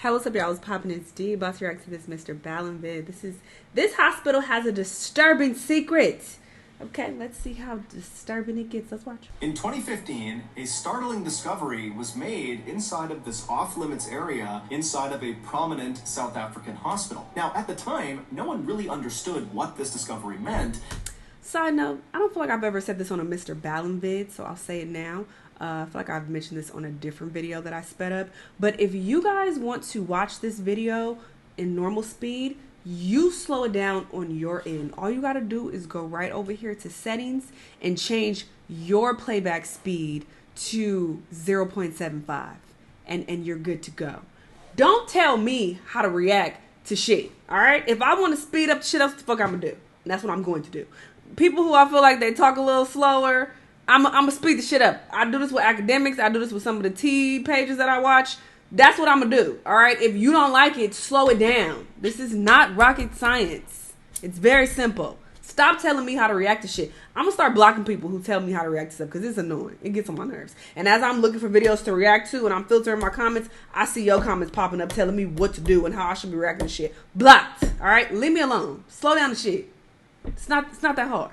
Hello, what's up, y'all? What's poppin'? It's D. About to react to this MrBallen vid. This hospital has a disturbing secret. Okay, let's see how disturbing it gets. Let's watch. In 2015, a startling discovery was made inside of this off-limits area inside of a prominent South African hospital. Now, at the time, no one really understood what this discovery meant. Side note, I don't feel like I've ever said this on a MrBallen vid, so I'll say it now. I feel like I've mentioned this on a different video that I sped up. But if you guys want to watch this video in normal speed, you slow it down on your end. All you got to do is go right over here to settings and change your playback speed to 0.75 and you're good to go. Don't tell me how to react to shit. All right? If I want to speed up shit, that's what the fuck I'm going to do. And that's what I'm going to do. People who I feel like they talk a little slower, I'm gonna speed the shit up. I do this with academics. I do this with some of the T pages that I watch. That's what I'm gonna do. All right. If you don't like it, slow it down. This is not rocket science. It's very simple. Stop telling me how to react to shit. I'm gonna start blocking people who tell me how to react to stuff because it's annoying. It gets on my nerves. And as I'm looking for videos to react to and I'm filtering my comments, I see your comments popping up telling me what to do and how I should be reacting to shit. Blocked. All right. Leave me alone. Slow down the shit. It's not that hard.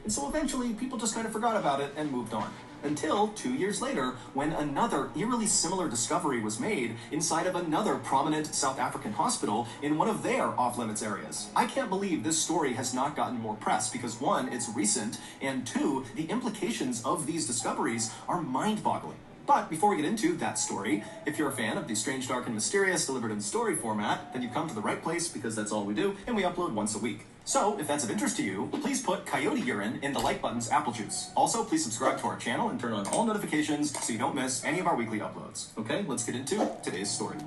And so eventually, people just kind of forgot about it and moved on. Until 2 years later, when another eerily similar discovery was made inside of another prominent South African hospital in one of their off-limits areas. I can't believe this story has not gotten more press because one, it's recent, and two, the implications of these discoveries are mind-boggling. But before we get into that story, if you're a fan of the strange, dark, and mysterious delivered in story format, then you've come to the right place because that's all we do, and we upload once a week. So, if that's of interest to you, please put coyote urine in the like button's apple juice. Also, please subscribe to our channel and turn on all notifications so you don't miss any of our weekly uploads. Okay, let's get into today's story.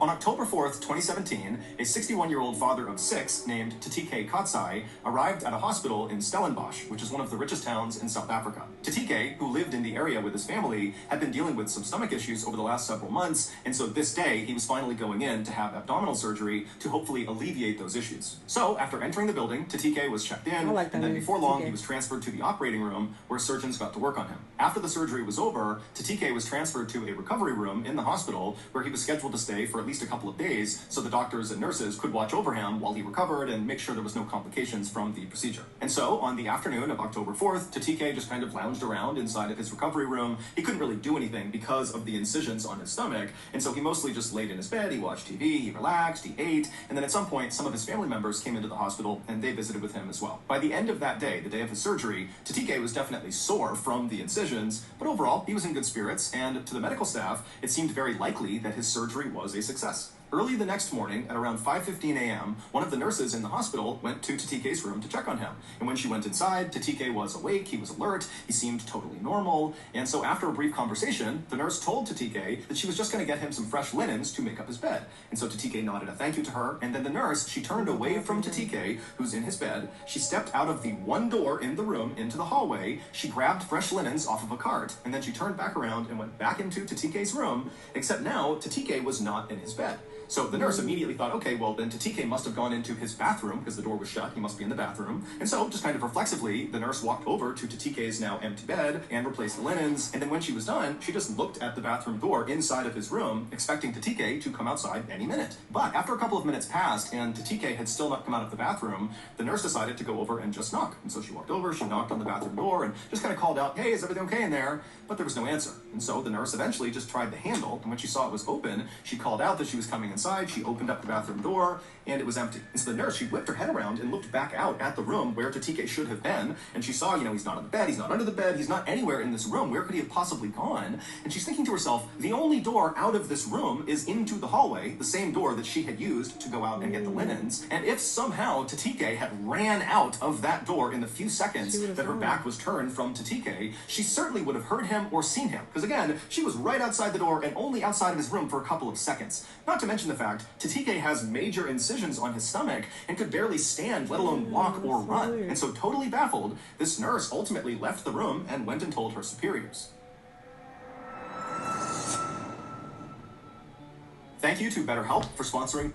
On October 4th, 2017, a 61-year-old father of 6 named Tatike Katsai arrived at a hospital in Stellenbosch, which is one of the richest towns in South Africa. Tatike, who lived in the area with his family, had been dealing with some stomach issues over the last several months, and so this day he was finally going in to have abdominal surgery to hopefully alleviate those issues. So, after entering the building, Tatike was checked in, and then before long he was transferred to the operating room where surgeons got to work on him. After the surgery was over, Tatike was transferred to a recovery room in the hospital where he was scheduled to stay for at least a couple of days so the doctors and nurses could watch over him while he recovered and make sure there was no complications from the procedure. And so, on the afternoon of October 4th, Tatike just kind of lounged around inside of his recovery room. He couldn't really do anything because of the incisions on his stomach, and so he mostly just laid in his bed, he watched TV, he relaxed, he ate, and then at some point, some of his family members came into the hospital and they visited with him as well. By the end of that day, the day of his surgery, Tatike was definitely sore from the incisions, but overall, he was in good spirits, and to the medical staff, it seemed very likely that his surgery was a success. Early the next morning, at around 5:15 a.m., one of the nurses in the hospital went to Tatike's room to check on him. And when she went inside, Tatike was awake, he was alert, he seemed totally normal. And so after a brief conversation, the nurse told Tatike that she was just going to get him some fresh linens to make up his bed. And so Tatike nodded a thank you to her, and then the nurse, she turned away from Tatike, who's in his bed. She stepped out of the one door in the room into the hallway, she grabbed fresh linens off of a cart, and then she turned back around and went back into Tatike's room, except now Tatike was not in his bed. So the nurse immediately thought, okay, well, then Tatike must have gone into his bathroom because the door was shut. He must be in the bathroom. And so, just kind of reflexively, the nurse walked over to Tatike's now empty bed and replaced the linens. And then when she was done, she just looked at the bathroom door inside of his room, expecting Tatike to come outside any minute. But after a couple of minutes passed and Tatike had still not come out of the bathroom, the nurse decided to go over and just knock. And so she walked over, she knocked on the bathroom door and just kind of called out, hey, is everything okay in there? But there was no answer. And so the nurse eventually just tried the handle, and when she saw it was open, she called out that she was coming inside, she opened up the bathroom door, and it was empty. And so the nurse, she whipped her head around and looked back out at the room where Tatike should have been, and she saw, he's not on the bed, he's not under the bed, he's not anywhere in this room. Where could he have possibly gone? And she's thinking to herself, the only door out of this room is into the hallway, the same door that she had used to go out and get the linens. And if somehow Tatike had ran out of that door in the few seconds that her back was turned from Tatike, she certainly would have heard him or seen him. Because again, she was right outside the door and only outside of his room for a couple of seconds. Not to mention the fact, Tatike has major incisions on his stomach and could barely stand, let alone walk or run. And so totally baffled, this nurse ultimately left the room and went and told her superiors. Thank you to BetterHelp for sponsoring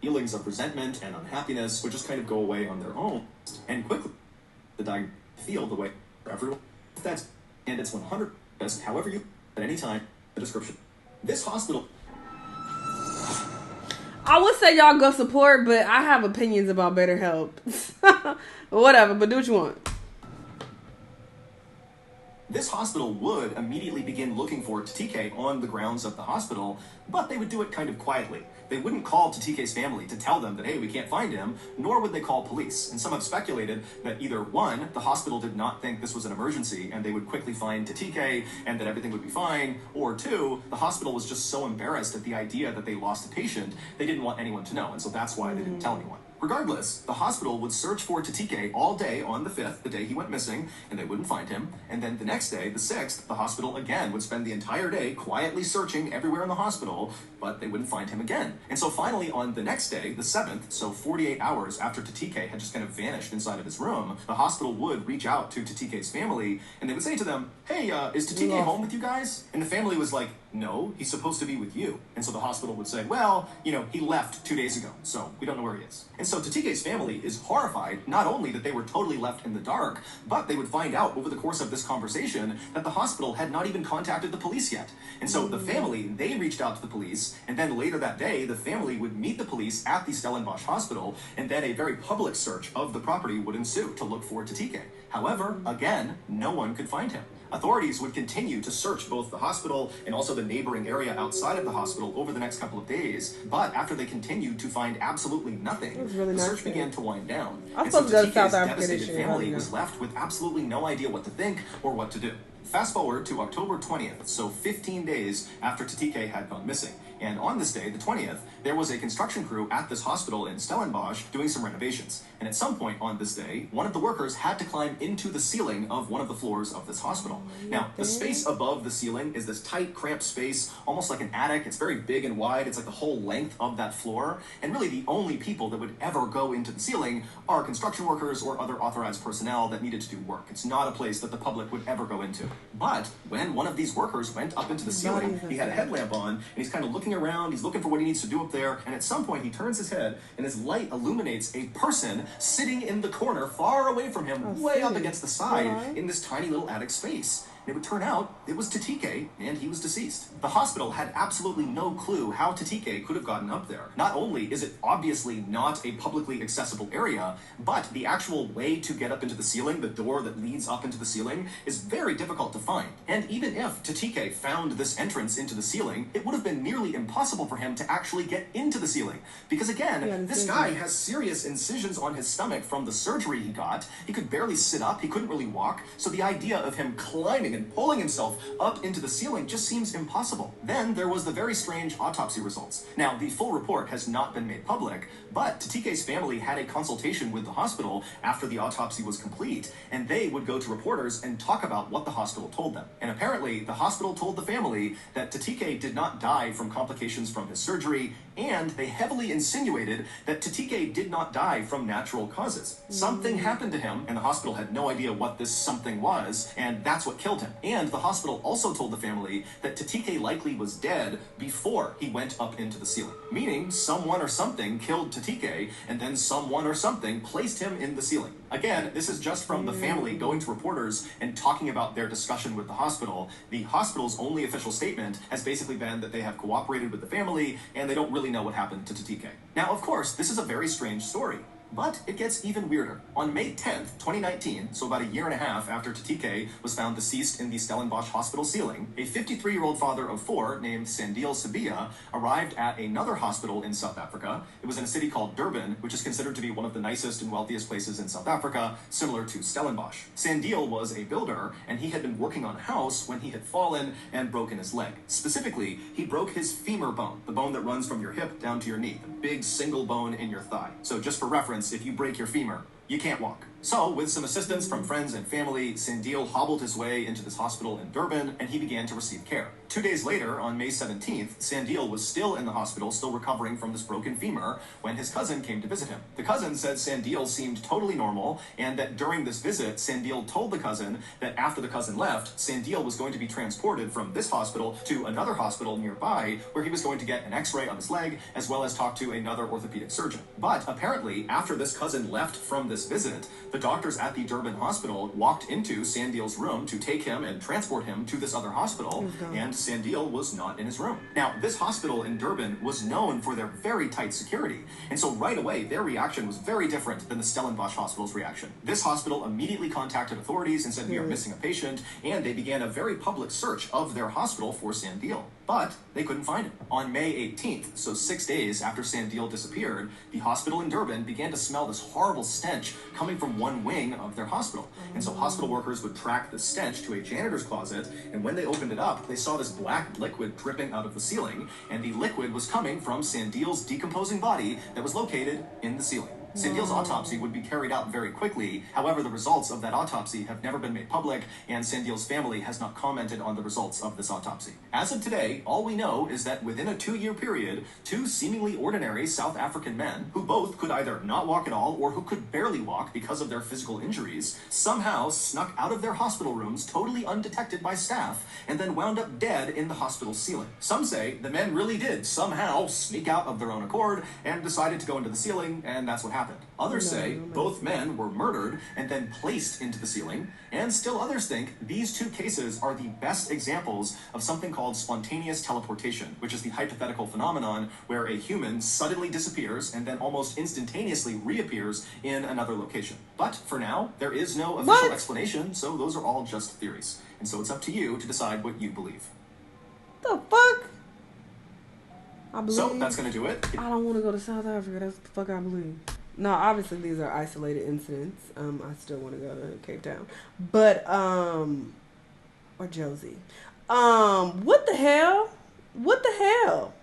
feelings of resentment and unhappiness would just kind of go away on their own, and quickly the diagnosis feel the way everyone that's, and it's 100 best however you at any time the description. This hospital, I would say y'all go support, but I have opinions about BetterHelp. Whatever, but do what you want. This hospital would immediately begin looking for Tatike on the grounds of the hospital, but they would do it kind of quietly. They wouldn't call Tatike's family to tell them that, hey, we can't find him, nor would they call police. And some have speculated that either one, the hospital did not think this was an emergency and they would quickly find Tatike and that everything would be fine, or two, the hospital was just so embarrassed at the idea that they lost a patient, they didn't want anyone to know, and so that's why they didn't tell anyone. Regardless, the hospital would search for Tatike all day on the 5th, the day he went missing, and they wouldn't find him. And then the next day, the 6th, the hospital again would spend the entire day quietly searching everywhere in the hospital, but they wouldn't find him again. And so finally on the next day, the 7th, so 48 hours after Tatike had just kind of vanished inside of his room, the hospital would reach out to Tatike's family, and they would say to them, hey, is Tatike home with you guys? And the family was like, no, he's supposed to be with you. And so the hospital would say, well, he left 2 days ago, so we don't know where he is. And so Tatike's family is horrified, not only that they were totally left in the dark, but they would find out over the course of this conversation that the hospital had not even contacted the police yet. And so the family, they reached out to the police, and then later that day, the family would meet the police at the Stellenbosch hospital, and then a very public search of the property would ensue to look for Tatike. However, again, no one could find him. Authorities would continue to search both the hospital and also the neighboring area outside of the hospital over the next couple of days, but after they continued to find absolutely nothing, the search began to wind down. And so Tatike's devastated family was left with absolutely no idea what to think or what to do. Fast forward to October 20th, so 15 days after Tatike had gone missing. And on this day, the 20th, there was a construction crew at this hospital in Stellenbosch doing some renovations. And at some point on this day, one of the workers had to climb into the ceiling of one of the floors of this hospital. Now, the space above the ceiling is this tight, cramped space, almost like an attic. It's very big and wide. It's like the whole length of that floor. And really the only people that would ever go into the ceiling are construction workers or other authorized personnel that needed to do work. It's not a place that the public would ever go into. But when one of these workers went up into the ceiling, he had a headlamp on, and he's kind of looking around, he's looking for what he needs to do up there, and at some point he turns his head, and his light illuminates a person sitting in the corner far away from him, way up against the side in this tiny little attic space. It would turn out it was Tatike, and he was deceased. The hospital had absolutely no clue how Tatike could have gotten up there. Not only is it obviously not a publicly accessible area, but the actual way to get up into the ceiling, the door that leads up into the ceiling, is very difficult to find. And even if Tatike found this entrance into the ceiling, it would have been nearly impossible for him to actually get into the ceiling. Because again, this guy has serious incisions on his stomach from the surgery he got. He could barely sit up, he couldn't really walk, so the idea of him climbing and pulling himself up into the ceiling just seems impossible. Then there was the very strange autopsy results. Now, the full report has not been made public, but Tatike's family had a consultation with the hospital after the autopsy was complete, and they would go to reporters and talk about what the hospital told them. And apparently, the hospital told the family that Tatike did not die from complications from his surgery, and they heavily insinuated that Tatike did not die from natural causes. Something happened to him, and the hospital had no idea what this something was, and that's what killed him. And the hospital also told the family that Tatike likely was dead before he went up into the ceiling. Meaning, someone or something killed Tatike, and then someone or something placed him in the ceiling. Again, this is just from the family going to reporters and talking about their discussion with the hospital. The hospital's only official statement has basically been that they have cooperated with the family and they don't really know what happened to Tatike. Now, of course, this is a very strange story. But it gets even weirder. On May 10th, 2019, so about a year and a half after Tatike was found deceased in the Stellenbosch hospital ceiling, a 53-year-old father of 4 named Shanell Sabia arrived at another hospital in South Africa. It was in a city called Durban, which is considered to be one of the nicest and wealthiest places in South Africa, similar to Stellenbosch. Shanell was a builder, and he had been working on a house when he had fallen and broken his leg. Specifically, he broke his femur bone, the bone that runs from your hip down to your knee, the big single bone in your thigh. So just for reference, if you break your femur, You can't walk. So, with some assistance from friends and family, Shanell hobbled his way into this hospital in Durban, and he began to receive care. 2 days later, on May 17th, Shanell was still in the hospital, still recovering from this broken femur, when his cousin came to visit him. The cousin said Shanell seemed totally normal, and that during this visit, Shanell told the cousin that after the cousin left, Shanell was going to be transported from this hospital to another hospital nearby, where he was going to get an x-ray on his leg, as well as talk to another orthopedic surgeon. But apparently, after this cousin left from this visit, the doctors at the Durban hospital walked into Shanell's room to take him and transport him to this other hospital, and Shanell was not in his room. Now, this hospital in Durban was known for their very tight security, and so right away, their reaction was very different than the Stellenbosch hospital's reaction. This hospital immediately contacted authorities and said, "We are missing a patient," and they began a very public search of their hospital for Shanell. But they couldn't find him. On May 18th, so 6 days after Shanell disappeared, the hospital in Durban began to smell this horrible stench coming from one wing of their hospital. And so hospital workers would track the stench to a janitor's closet, and when they opened it up, they saw this black liquid dripping out of the ceiling, and the liquid was coming from Shanell's decomposing body that was located in the ceiling. Shanell's autopsy would be carried out very quickly. However, the results of that autopsy have never been made public, and Shanell's family has not commented on the results of this autopsy. As of today, all we know is that within a 2-year period, 2 seemingly ordinary South African men, who both could either not walk at all or who could barely walk because of their physical injuries, somehow snuck out of their hospital rooms totally undetected by staff, and then wound up dead in the hospital ceiling. Some say the men really did somehow sneak out of their own accord and decided to go into the ceiling, and that's what happened. Others say both men were murdered and then placed into the ceiling, and still others think these 2 cases are the best examples of something called spontaneous teleportation, which is the hypothetical phenomenon where a human suddenly disappears and then almost instantaneously reappears in another location. But for now, there is no official explanation, so those are all just theories. And so it's up to you to decide what you believe. The fuck? I believe. So that's going to do it. I don't want to go to South Africa. That's the fuck I believe. No, obviously these are isolated incidents. I still want to go to Cape Town. But, or Josie. What the hell? What the hell?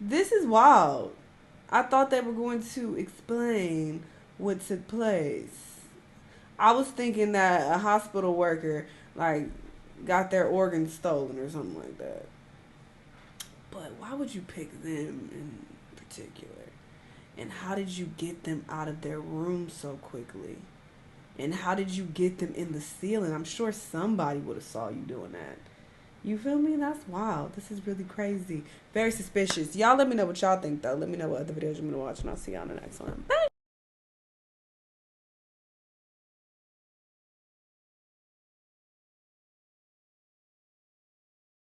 This is wild. I thought they were going to explain what took place. I was thinking that a hospital worker, like, got their organs stolen or something like that. But why would you pick them in particular? And how did you get them out of their room so quickly? And how did you get them in the ceiling? I'm sure somebody would have saw you doing that. You feel me? That's wild. This is really crazy. Very suspicious. Y'all let me know what y'all think, though. Let me know what other videos you want to watch, and I'll see y'all in the next one. Bye!